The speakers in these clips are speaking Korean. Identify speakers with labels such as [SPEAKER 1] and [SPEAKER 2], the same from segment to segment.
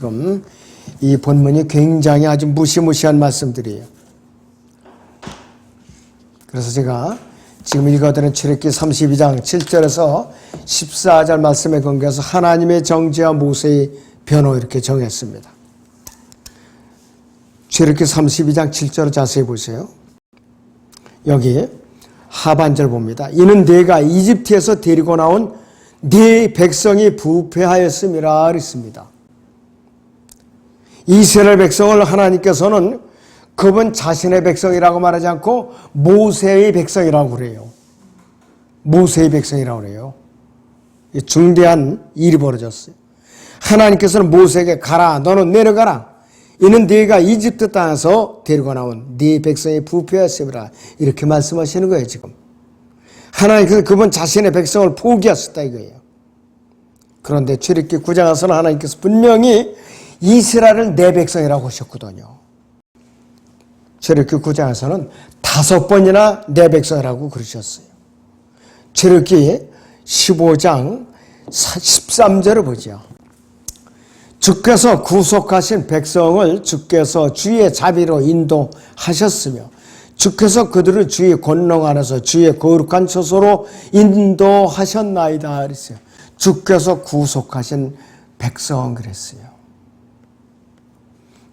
[SPEAKER 1] 지금 이 본문이 굉장히 아주 무시무시한 말씀들이에요. 그래서 제가 지금 읽어드린 출애굽기 32장 7절에서 14절 말씀에 근거해서 하나님의 정죄와 모세의 변호 이렇게 정했습니다. 출애굽기 32장 7절을 자세히 보세요. 여기 하반절 봅니다. 이는 네가 이집트에서 데리고 나온 네 백성이 부패하였음이라 그랬습니다. 이스라엘 백성을 하나님께서는 그분 자신의 백성이라고 말하지 않고 모세의 백성이라고 그래요. 모세의 백성이라고 그래요. 중대한 일이 벌어졌어요. 하나님께서는 모세에게 가라, 너는 내려가라. 이는 네가 이집트 땅에서 데리고 나온 네 백성이 부패하였음이라 이렇게 말씀하시는 거예요. 지금 하나님께서 그분 자신의 백성을 포기하셨다 이거예요. 그런데 출애굽기 9장에서는 하나님께서 분명히 이스라엘을 내 백성이라고 하셨거든요. 출애굽기 9장에서는 5번이나 내 백성이라고 그러셨어요. 출애굽기 15장 13절을 보죠. 주께서 구속하신 백성을 주께서 주의 자비로 인도하셨으며 주께서 그들을 주의 권능 안에서 주의 거룩한 처소로 인도하셨나이다 그랬어요. 주께서 구속하신 백성 그랬어요.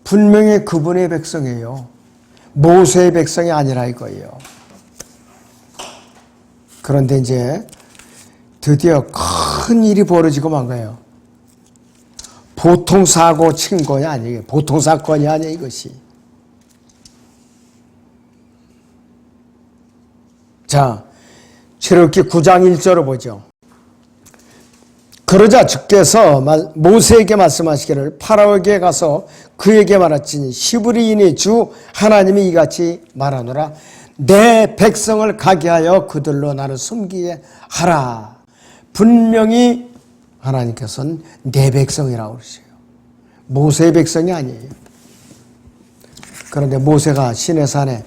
[SPEAKER 1] 분명히 그분의 백성이에요. 모세의 백성이 아니라 이거예요. 그런데 이제 드디어 큰 일이 벌어지고 만 거예요. 보통 사고 친 거냐 아니에요. 보통 사건이 아니에요 이것이. 자, 출애굽기 9장 1절을 보죠. 그러자 주께서 모세에게 말씀하시기를 파라오에게 가서 그에게 말하시니 히브리인이 주 하나님이 이같이 말하노라. 내 백성을 가게 하여 그들로 나를 섬기게 하라. 분명히 하나님께서는 내 백성이라고 그러세요. 모세의 백성이 아니에요. 그런데 모세가 시내산에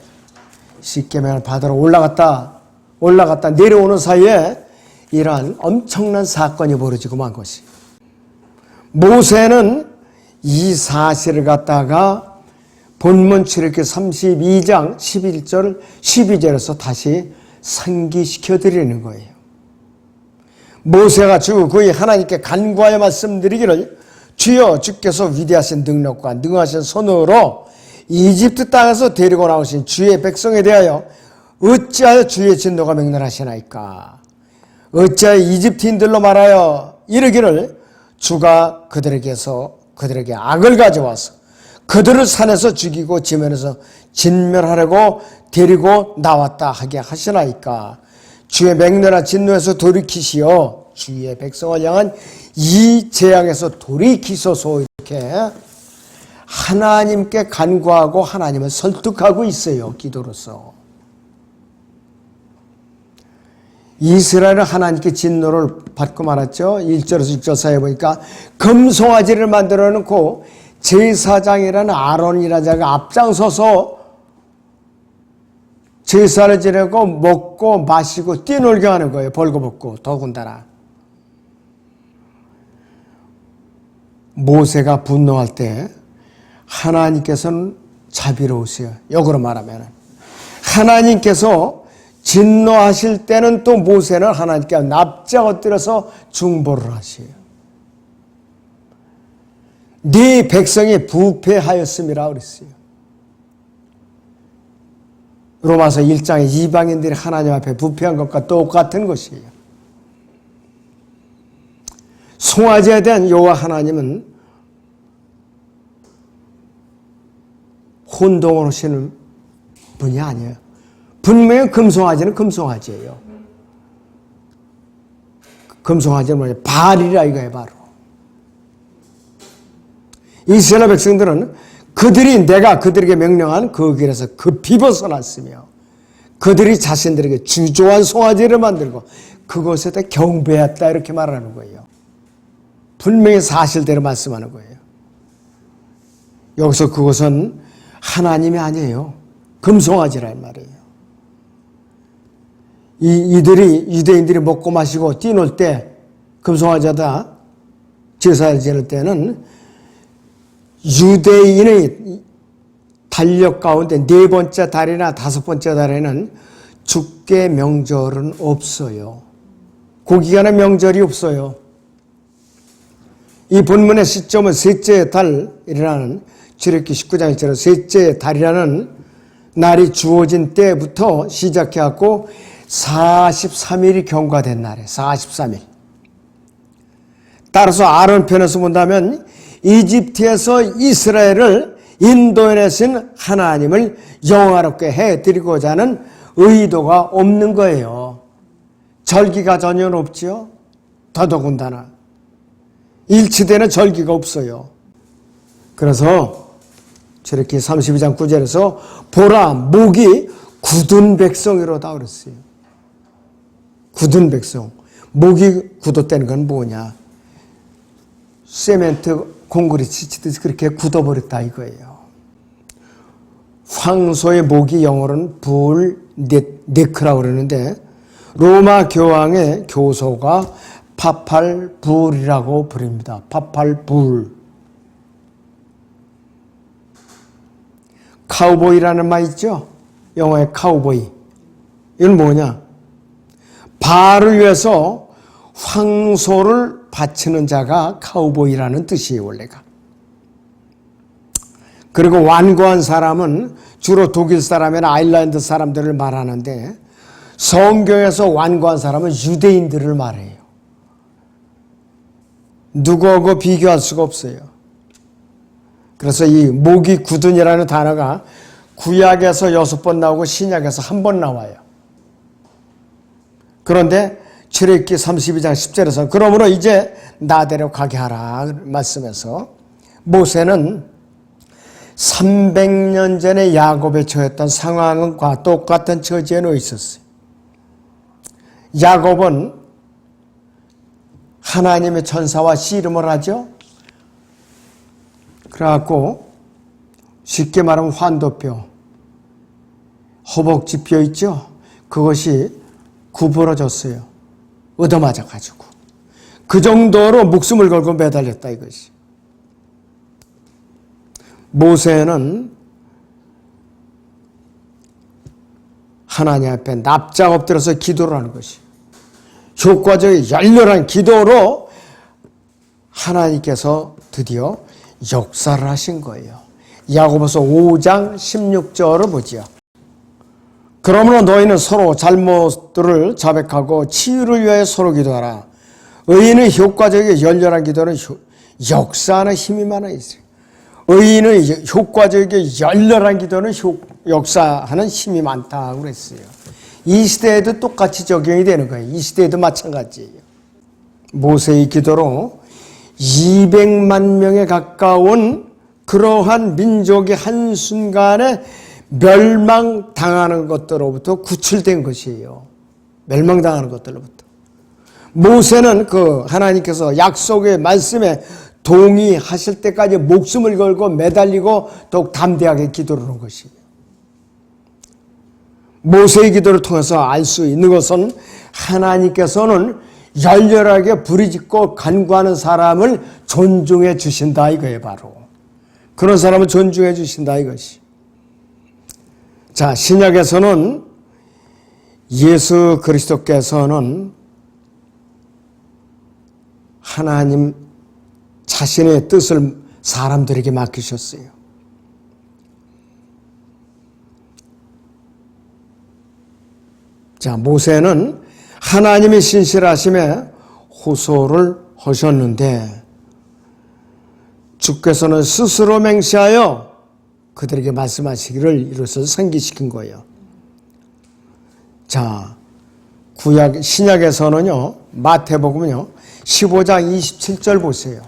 [SPEAKER 1] 십계명을 받으러 올라갔다 내려오는 사이에 이러한 엄청난 사건이 벌어지고 만 것이. 모세는 이 사실을 갖다가 본문 출애굽기 32장 11절 12절에서 다시 상기시켜 드리는 거예요. 모세가 주 그의 하나님께 간구하여 말씀드리기를 주여 주께서 위대하신 능력과 능하신 손으로 이집트 땅에서 데리고 나오신 주의 백성에 대하여 어찌하여 주의 진노가 맹렬하시나이까. 어찌하여 이집트인들로 말하여 이르기를 주가 그들에게 악을 가져와서 그들을 산에서 죽이고 지면에서 진멸하려고 데리고 나왔다 하게 하시나이까. 주의 맹렬한 진노에서 돌이키시어 주의 백성을 향한 이 재앙에서 돌이키소서. 이렇게 하나님께 간구하고 하나님을 설득하고 있어요. 기도로서. 이스라엘은 하나님께 진노를 받고 말았죠. 1절에서 6절 사이에 보니까 금송아지를 만들어 놓고 제사장이라는 아론이라는 자가 앞장서서 제사를 지내고 먹고 마시고 뛰놀게 하는 거예요. 벌거벗고 더군다나. 모세가 분노할 때 하나님께서는 자비로우세요. 역으로 말하면 하나님께서 진노하실 때는 또 모세는 하나님께 납작 엎드려서 중보를 하세요. 네 백성이 부패하였음이라 그랬어요. 로마서 1장에 이방인들이 하나님 앞에 부패한 것과 똑같은 것이에요. 송아지에 대한 여호와 하나님은 혼동을 하시는 분이 아니에요. 분명히 금송아지는 금송아지예요. 금송아지는 뭐냐? 바알이라 이거예요, 바로. 이스라엘 백성들은 내가 그들에게 명령한 그 길에서 급히 벗어났으며 그들이 자신들에게 주조한 송아지를 만들고 그것에다 경배했다 이렇게 말하는 거예요. 분명히 사실대로 말씀하는 거예요. 여기서 그것은 하나님이 아니에요. 금송아지란 말이에요. 유대인들이 먹고 마시고 뛰놀 때 금송아지다 제사를 지낼 때는 유대인의 달력 가운데 네 번째 달이나 다섯 번째 달에는 주께 명절은 없어요. 그 기간에 명절이 없어요. 이 본문의 시점은 셋째 달이라는 출애굽기 19장 1절에 셋째 달이라는 날이 주어진 때부터 시작해갖고 43일이 경과된 날이에요. 43일. 따라서 아론 편에서 본다면 이집트에서 이스라엘을 인도해내신 하나님을 영화롭게 해드리고자 하는 의도가 없는 거예요. 절기가 전혀 없지요. 더더군다나 일치되는 절기가 없어요. 그래서 출애굽기 32장 9절에서 보라 목이 굳은 백성이로다 그랬어요. 굳은 백성. 목이 굳었다는 건 뭐냐? 세멘트 공구리 치치듯이 그렇게 굳어버렸다 이거예요. 황소의 목이 영어로는 불 네크라고 그러는데 로마 교황의 교소가 파팔불이라고 부릅니다. 파팔불. 카우보이라는 말 있죠? 영어의 카우보이. 이건 뭐냐? 바알을 위해서 황소를 바치는 자가 카우보이라는 뜻이에요, 원래가. 그리고 완고한 사람은 주로 독일 사람이나 아일랜드 사람들을 말하는데 성경에서 완고한 사람은 유대인들을 말해요. 누구하고 비교할 수가 없어요. 그래서 이 목이 굳은이라는 단어가 구약에서 6번 나오고 신약에서 1번 나와요. 그런데 출애굽기 32장 10절에서 그러므로 이제 나대로 가게 하라 말씀해서 모세는 300년 전에 야곱에 처했던 상황과 똑같은 처지에 놓여 있었어요. 야곱은 하나님의 천사와 씨름을 하죠. 그래갖고 쉽게 말하면 환도뼈, 허벅지뼈 있죠. 그것이 구부러졌어요. 얻어맞아가지고. 그 정도로 목숨을 걸고 매달렸다 이것이. 모세는 하나님 앞에 납작 엎드려서 기도를 하는 것이 효과적인 열렬한 기도로 하나님께서 드디어 역사를 하신 거예요. 야고보서 5장 16절을 보지요. 그러므로 너희는 서로 잘못들을 자백하고 치유를 위하여 서로 기도하라. 의인의 효과적이고 열렬한 기도는 역사하는 힘이 많아 있어요. 의인의 효과적이고 열렬한 기도는 역사하는 힘이 많다고 그랬어요. 이 시대에도 똑같이 적용이 되는 거예요. 이 시대에도 마찬가지예요. 모세의 기도로 200만 명에 가까운 그러한 민족이 한순간에 멸망당하는 것들로부터 구출된 것이에요. 멸망당하는 것들로부터. 모세는 그 하나님께서 약속의 말씀에 동의하실 때까지 목숨을 걸고 매달리고 더욱 담대하게 기도를 한 것이에요. 모세의 기도를 통해서 알 수 있는 것은 하나님께서는 열렬하게 부르짖고 간구하는 사람을 존중해 주신다 이거예요. 바로 그런 사람을 존중해 주신다 이것이. 자, 신약에서는 예수 그리스도께서는 하나님 자신의 뜻을 사람들에게 맡기셨어요. 자, 모세는 하나님의 신실하심에 호소를 하셨는데 주께서는 스스로 맹세하여 그들에게 말씀하시기를 이로써 상기시킨 거예요. 자, 구약 신약에서는요, 마태복음은요, 15장 27절 보세요.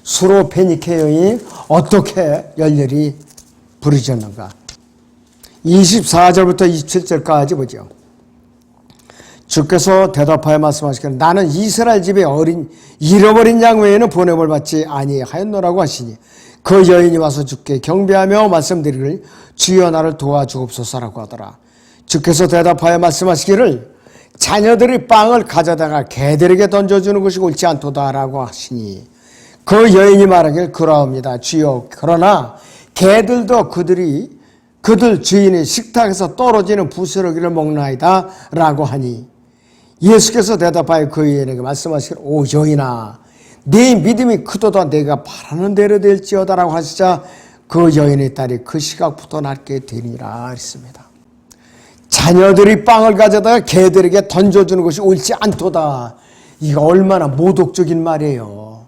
[SPEAKER 1] 수로 베니케 여인이 어떻게 열렬히 부르짖었는가. 24절부터 27절까지 보죠. 주께서 대답하여 말씀하시기를 나는 이스라엘 집의 잃어버린 양 외에는 보냄을 받지 아니하였노라고 하시니 그 여인이 와서 주께 경배하며 말씀드리기를 주여 나를 도와주옵소서라고 하더라. 주께서 대답하여 말씀하시기를 자녀들이 빵을 가져다가 개들에게 던져주는 것이 옳지 않도다라고 하시니 그 여인이 말하길 그러합니다. 주여, 그러나 개들도 그들 주인의 식탁에서 떨어지는 부스러기를 먹나이다 라고 하니, 예수께서 대답하여 그 여인에게 말씀하시기를, 오 여인아, 네 믿음이 크도다, 내가 바라는 대로 될지어다 라고 하시자 그 여인의 딸이 그 시각부터 낫게 되니라 했습니다. 자녀들이 빵을 가져다가 개들에게 던져주는 것이 옳지 않도다. 이거 얼마나 모독적인 말이에요.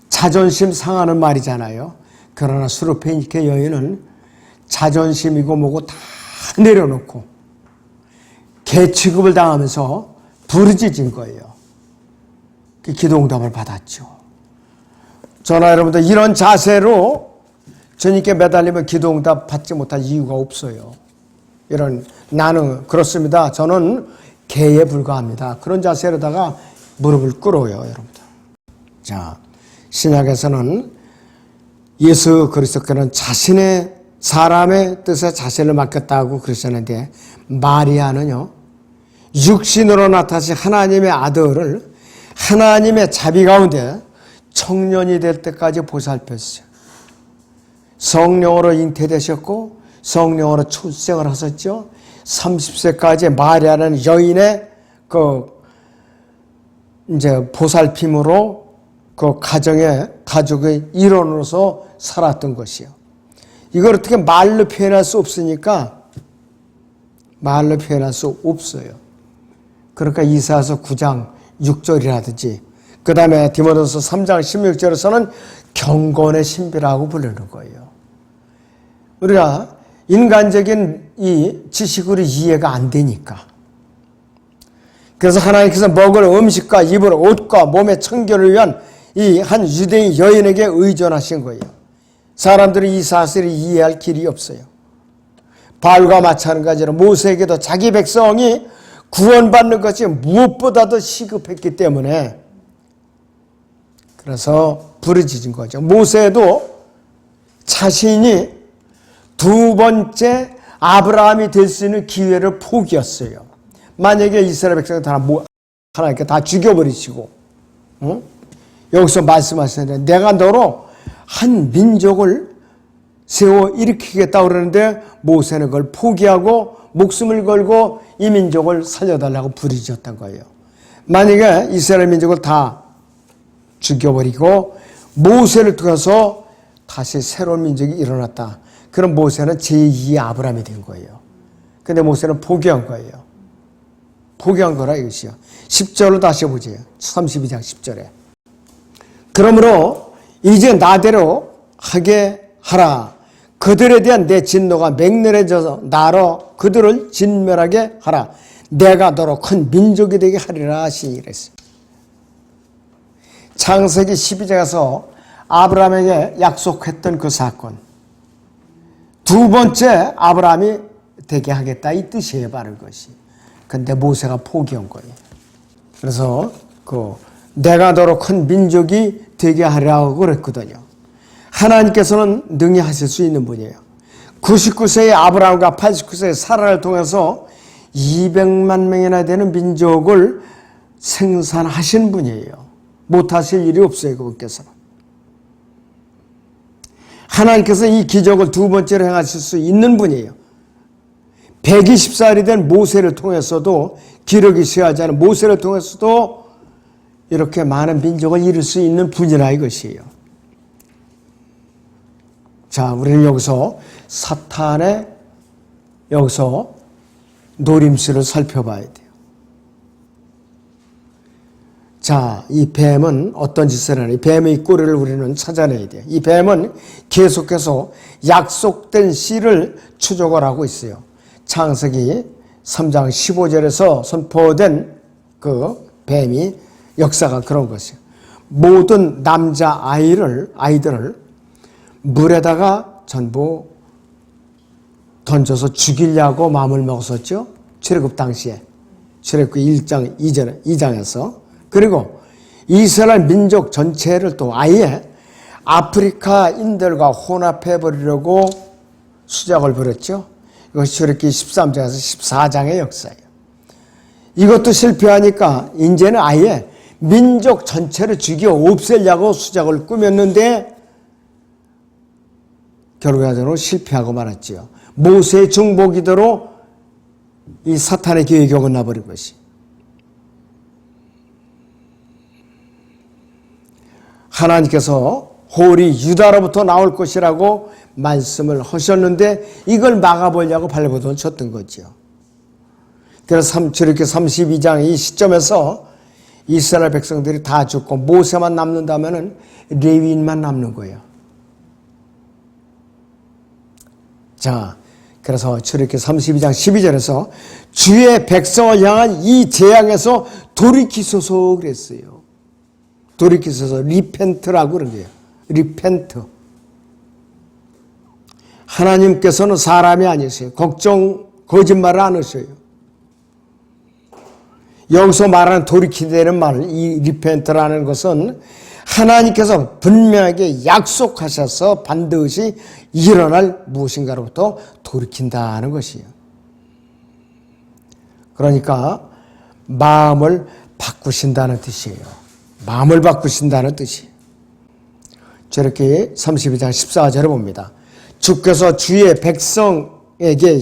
[SPEAKER 1] 자존심 상하는 말이잖아요. 그러나 수르페니케 여인은 자존심이고 뭐고 다 내려놓고 개 취급을 당하면서 부르짖은 거예요. 그 기도응답을 받았죠. 저나 여러분들 이런 자세로 주님께 매달리면 기도응답 받지 못할 이유가 없어요. 나는 그렇습니다. 저는 개에 불과합니다. 그런 자세로다가 무릎을 꿇어요, 여러분들. 자, 신약에서는 예수 그리스도께는 자신의 사람의 뜻에 자신을 맡겼다고 그러셨는데, 마리아는요, 육신으로 나타나신 하나님의 아들을 하나님의 자비 가운데 청년이 될 때까지 보살폈어요. 성령으로 잉태되셨고 성령으로 출생을 하셨죠. 30세까지 마리아는 여인의 이제 보살핌으로 가족의 일원으로서 살았던 것이요. 이걸 어떻게 말로 표현할 수 없으니까 말로 표현할 수 없어요. 그러니까 이사야서 9장 6절이라든지 그 다음에 디모데후서 3장 16절에서는 경건의 신비라고 부르는 거예요. 우리가 인간적인 이 지식으로 이해가 안 되니까. 그래서 하나님께서 먹을 음식과 입을 옷과 몸의 청결을 위한 이 한 유대인 여인에게 의존하신 거예요. 사람들이 이 사실을 이해할 길이 없어요. 바알과 마찬가지로 모세에게도 자기 백성이 구원받는 것이 무엇보다도 시급했기 때문에 그래서 부르짖은 거죠. 모세도 자신이 두 번째 아브라함이 될 수 있는 기회를 포기했어요. 만약에 이스라엘 백성을 하나님께 다 죽여버리시고, 여기서 말씀하시는데 내가 너로 한 민족을 세워 일으키겠다고 그러는데 모세는 그걸 포기하고 목숨을 걸고 이 민족을 살려달라고 부르짖었던 거예요. 만약에 이스라엘 민족을 다 죽여버리고 모세를 통해서 다시 새로운 민족이 일어났다. 그럼 모세는 제2의 아브라함이 된 거예요. 근데 모세는 포기한 거예요. 포기한 거라 이것이요. 10절로 다시 보세요. 32장 10절에. 그러므로 이제 나대로 하게 하라. 그들에 대한 내 진노가 맹렬해져서 나로 그들을 진멸하게 하라. 내가 너로 큰 민족이 되게 하리라 하시니 이랬어요. 창세기 12장에서 아브라함에게 약속했던 그 사건. 두 번째 아브라함이 되게 하겠다 이 뜻이에요. 바른 것이. 근데 모세가 포기한 거예요. 그래서 내가 너로 큰 민족이 되게 하라고 그랬거든요. 하나님께서는 능히 하실 수 있는 분이에요. 99세의 아브라함과 89세의 사라를 통해서 200만 명이나 되는 민족을 생산하신 분이에요. 못하실 일이 없어요. 그분께서는. 하나님께서 이 기적을 두 번째로 행하실 수 있는 분이에요. 120살이 된 모세를 통해서도 기력이 쇠하지 않은 모세를 통해서도 이렇게 많은 민족을 이룰 수 있는 분이라 이것이에요. 자, 우리는 여기서 사탄의 여기서 노림수를 살펴봐야 돼요. 자, 이 뱀은 어떤 짓을 하니? 뱀의 꼬리를 우리는 찾아내야 돼요. 이 뱀은 계속해서 약속된 씨를 추적을 하고 있어요. 창세기 3장 15절에서 선포된 그 뱀이 역사가 그런 것이에요. 모든 남자 아이들을 물에다가 전부 던져서 죽이려고 마음을 먹었었죠. 출애굽 당시에. 출애굽 1장 2장에서. 그리고 이스라엘 민족 전체를 또 아예 아프리카인들과 혼합해버리려고 수작을 벌였죠. 이것이 출애굽기 13장에서 14장의 역사예요. 이것도 실패하니까 이제는 아예 민족 전체를 죽여 없애려고 수작을 꾸몄는데 결과적으로 실패하고 말았지요. 모세의 중보기도로 이 사탄의 계획이 어긋나버린 것이. 하나님께서 홀이 유다로부터 나올 것이라고 말씀을 하셨는데 이걸 막아보려고 발버둥을 쳤던 거죠. 그래서 이렇게 32장 이 시점에서 이스라엘 백성들이 다 죽고 모세만 남는다면 레위인만 남는 거예요. 자, 그래서 이렇게 32장 12절에서 주의 백성을 향한 이 재앙에서 돌이키소서 그랬어요. 돌이키소서, 리펜트라고 그런 거예요. 리펜트. 하나님께서는 사람이 아니세요. 거짓말을 안 하셔요. 여기서 말하는 돌이키다는 말, 이 리펜트라는 것은 하나님께서 분명하게 약속하셔서 반드시 일어날 무엇인가로부터 돌이킨다는 것이에요. 그러니까 마음을 바꾸신다는 뜻이에요. 마음을 바꾸신다는 뜻이에요. 저렇게 32장 14절을 봅니다. 주께서 주의 백성에게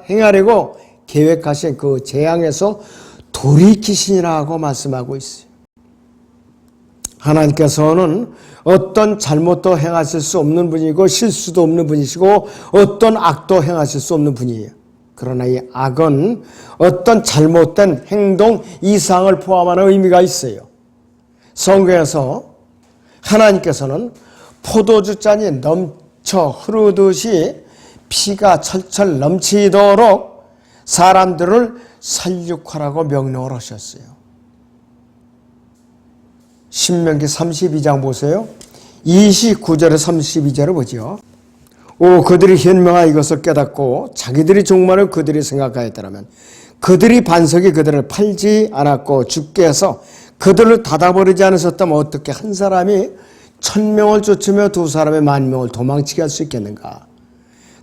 [SPEAKER 1] 행하려고 계획하신 그 재앙에서 돌이키시니라고 말씀하고 있어요. 하나님께서는 어떤 잘못도 행하실 수 없는 분이고 실수도 없는 분이시고 어떤 악도 행하실 수 없는 분이에요. 그러나 이 악은 어떤 잘못된 행동 이상을 포함하는 의미가 있어요. 성경에서 하나님께서는 포도주잔이 넘쳐 흐르듯이 피가 철철 넘치도록 사람들을 살육하라고 명령을 하셨어요. 신명기 32장 보세요. 29절에 32절을 보죠. 오, 그들이 현명하 이것을 깨닫고 자기들이 종말을 그들이 생각하였더라면 그들이 반석이 그들을 팔지 않았고 주께서 그들을 닫아버리지 않으셨다면 어떻게 한 사람이 1000명을 쫓으며 두 사람의 10,000명을 도망치게 할 수 있겠는가?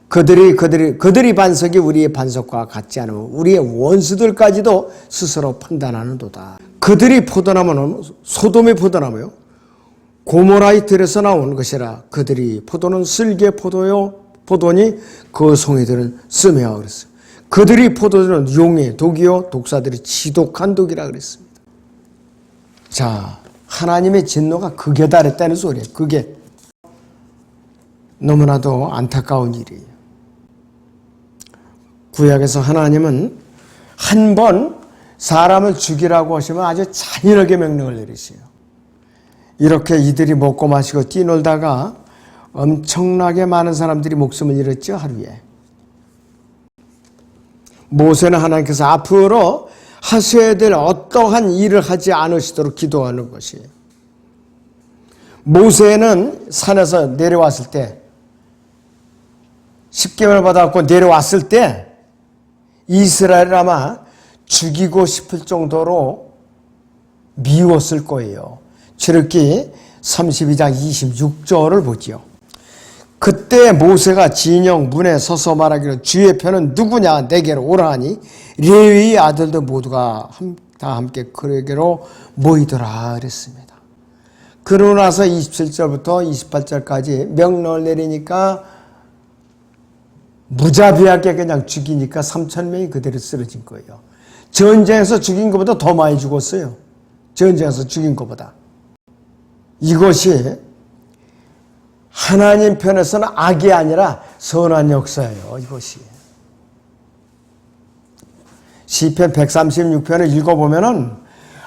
[SPEAKER 1] 그들이 반석이 우리의 반석과 같지 않으면 우리의 원수들까지도 스스로 판단하는도다. 그들이 포도나무는 소돔의 포도나무요 고모라의 들에서 나온 것이라. 그들이 포도는 쓸개 포도니 그 송이들은 쓰며 그랬어요. 그들이 포도는 용의 독이요 독사들이 지독한 독이라 그랬습니다. 자, 하나님의 진노가 극에 달했다는 소리예요. 그게 너무나도 안타까운 일이에요. 구약에서 하나님은 한 번 사람을 죽이라고 하시면 아주 잔인하게 명령을 내리세요. 이렇게 이들이 먹고 마시고 뛰놀다가 엄청나게 많은 사람들이 목숨을 잃었죠, 하루에. 모세는 하나님께서 앞으로 하셔야 될 어떠한 일을 하지 않으시도록 기도하는 것이에요. 모세는 산에서 내려왔을 때 10계명을 받아갖고 내려왔을 때 이스라엘을 아마 죽이고 싶을 정도로 미웠을 거예요. 출애굽기 32장 26절을 보지요. 그때 모세가 진영 문에 서서 말하기를 주의 편은 누구냐 내게로 오라 하니 레위의 아들들 모두가 다 함께 그에게로 모이더라 그랬습니다. 그러고 나서 27절부터 28절까지 명령을 내리니까 무자비하게 그냥 죽이니까 3,000명이 그대로 쓰러진 거예요. 전쟁에서 죽인 것보다 더 많이 죽었어요. 전쟁에서 죽인 것보다. 이것이 하나님 편에서는 악이 아니라 선한 역사예요. 이것이. 시편 136편을 읽어보면은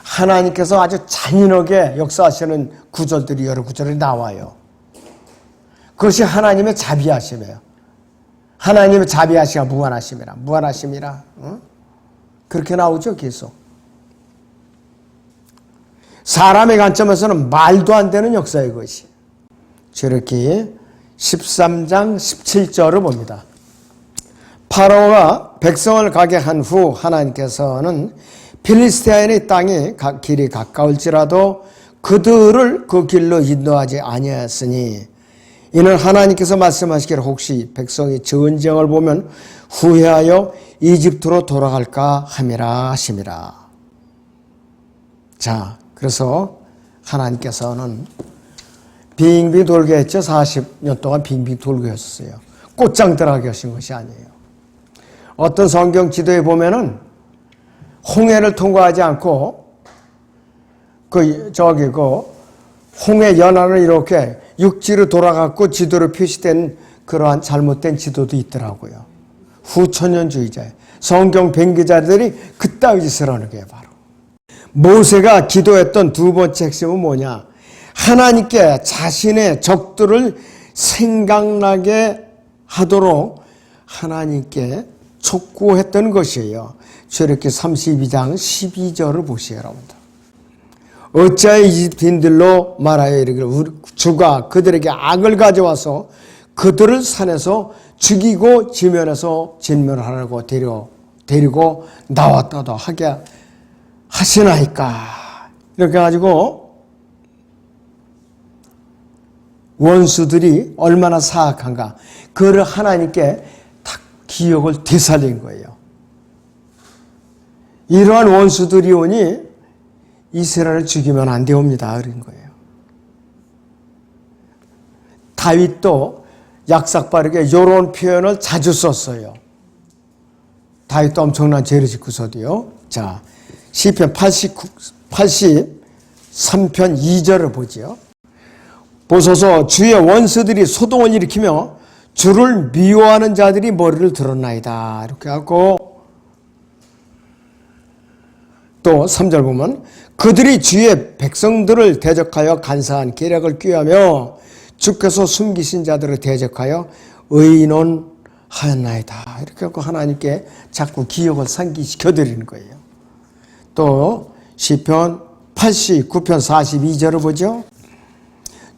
[SPEAKER 1] 하나님께서 아주 잔인하게 역사하시는 구절들이 여러 구절이 나와요. 그것이 하나님의 자비하심이에요. 하나님의 자비하시가 무한하심이라. 응? 그렇게 나오죠, 계속. 사람의 관점에서는 말도 안 되는 역사의 것이. 저렇게 13장 17절을 봅니다. 파라오가 백성을 가게 한 후 하나님께서는 필리스티아인의 땅에 길이 가까울지라도 그들을 그 길로 인도하지 아니하였으니 이는 하나님께서 말씀하시기를 혹시 백성이 전쟁을 보면 후회하여 이집트로 돌아갈까 함이라 하심이라. 자, 그래서 하나님께서는 빙빙 돌게 했죠. 40년 동안 빙빙 돌게 했었어요. 꽃장 들어가게 하신 것이 아니에요. 어떤 성경 지도에 보면은 홍해를 통과하지 않고 홍해 연안을 이렇게 육지로 돌아갔고 지도로 표시된 그러한 잘못된 지도도 있더라고요. 후천년주의자예요. 성경 변기자들이 그따위 짓을 하는 게 바로. 모세가 기도했던 두 번째 핵심은 뭐냐? 하나님께 자신의 적들을 생각나게 하도록 하나님께 촉구했던 것이에요. 출애굽기 32장 12절을 보세요, 여러분들. 어찌하여 이집트인들로 말하여 이르기를 주가 그들에게 악을 가져와서 그들을 산에서 죽이고 지면에서 진멸하라고 데리고 나왔다도 하게 하시나이까. 이렇게 가지고 원수들이 얼마나 사악한가. 그를 하나님께 딱 기억을 되살린 거예요. 이러한 원수들이 오니 이스라엘을 죽이면 안 되옵니다. 그런 거예요. 다윗도 약삭빠르게 이런 표현을 자주 썼어요. 다윗도 엄청난 죄를 짓고서도요. 자, 시편 83편 2절을 보지요. 보소서 주의 원수들이 소동을 일으키며 주를 미워하는 자들이 머리를 들었나이다. 이렇게 하고 또 3절 보면 그들이 주의 백성들을 대적하여 간사한 계략을 꾀하며 주께서 숨기신 자들을 대적하여 의논하였나이다. 이렇게 하고 하나님께 자꾸 기억을 상기시켜 드리는 거예요. 또 시편 89편 42절을 보죠.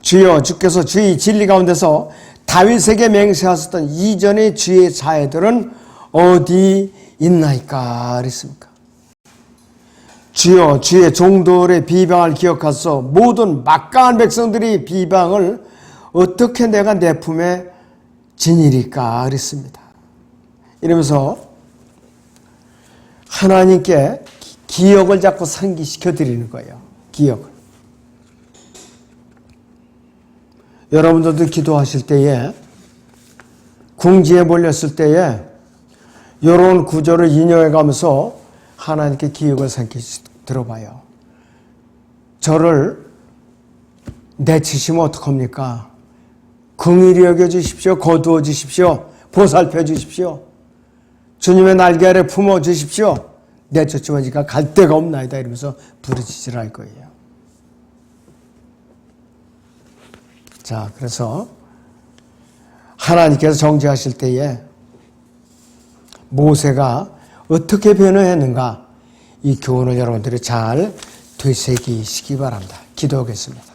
[SPEAKER 1] 주여 주께서 주의 진리 가운데서 다윗에게 맹세하셨던 이전의 주의 자애들은 어디 있나이까 그랬습니까? 주여 주의 종들의 비방을 기억하소. 모든 막강한 백성들이 비방을 어떻게 내가 내 품에 지니리까 그랬습니다. 이러면서 하나님께 기억을 자꾸 상기시켜 드리는 거예요. 기억을. 여러분들도 기도하실 때에 궁지에 몰렸을 때에 이런 구절을 인용해 가면서 하나님께 기억을 상기시 들어봐요. 저를 내치시면 어떡합니까? 긍휼히 여겨주십시오. 거두어 주십시오. 보살펴 주십시오. 주님의 날개 아래 품어 주십시오. 내쫓지만 지가 갈 데가 없나이다 이러면서 부르짖으라 할 거예요. 자, 그래서 하나님께서 정죄하실 때에 모세가 어떻게 변화했는가 이 교훈을 여러분들이 잘 되새기시기 바랍니다. 기도하겠습니다.